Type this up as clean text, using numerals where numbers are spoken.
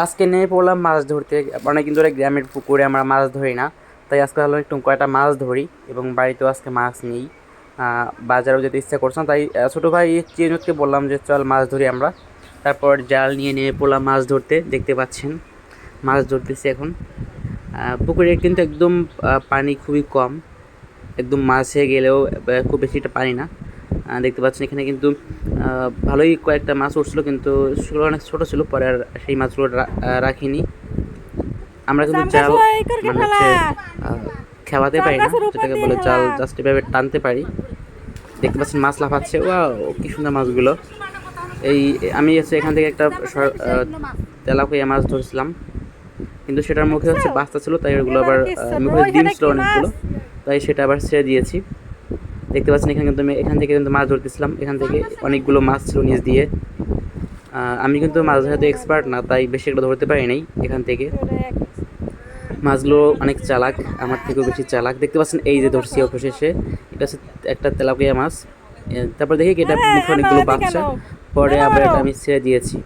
আজকে নেমে পড়লাম মাছ ধরতে। অনেকদিন ধরে গ্রামের পুকুরে আমরা মাছ ধরি না, তাই আজকে ভাবলাম একটু কয়টা মাছ ধরি। এবং বাড়িতেও আজকে মাছ নেই, বাজারেও যেতে ইচ্ছা করছে না, তাই ছোটো ভাই চিরঞ্জিতকে বললাম যে চল মাছ ধরি আমরা। তারপর জাল নিয়ে নেমে পড়লাম মাছ ধরতে। দেখতে পাচ্ছেন মাছ ধরতেছি এখন। পুকুরে কিন্তু একদম পানি খুবই কম, একদম মাঝে গেলেও খুব বেশি একটা পানি না। দেখতে পাচ্ছেন এখানে কিন্তু ভালোই কয়েকটা মাছ উঠছিল, কিন্তু সেগুলো অনেক ছোটো ছিল, পরে আর সেই মাছগুলো রাখিনি। আমরা কিন্তু জাল মানে হচ্ছে খেওয়াতে পারি না, যেটাকে বলে জাল জাস্ট এভাবে টানতে পারি। দেখতে পাচ্ছেন মাছ লাফাচ্ছে, ওয়াও কি সুন্দর মাছগুলো। এই আমি হচ্ছে এখান থেকে একটা তেলাপিয়া মাছ ধরছিলাম, কিন্তু সেটার মুখে হচ্ছে বাচ্চা ছিল, তাই ওগুলো আবার মুখে ডিম ছিল অনেকগুলো, তাই সেটা আবার ছেড়ে দিয়েছি। দেখতে পাচ্ছেন এখানে কিন্তু আমি এখান থেকে কিন্তু মাছ ধরতেছিলাম, এখান থেকে অনেকগুলো মাছ ছিল নিচ দিয়ে। আমি কিন্তু মাছ ধরাতে এক্সপার্ট না, তাই বেশি একটা ধরতে পারি নাই এখান থেকে। মাছগুলো অনেক চালাক, আমার থেকেও বেশি চালাক। দেখতে পাচ্ছেন এই যে ধরছি অবশেষে, এটা হচ্ছে একটা তেলাপিয়া মাছ। তারপর দেখি কি এটা মুখে অনেকগুলো বাচ্চা, পরে আবার এটা আমি ছেড়ে দিয়েছি।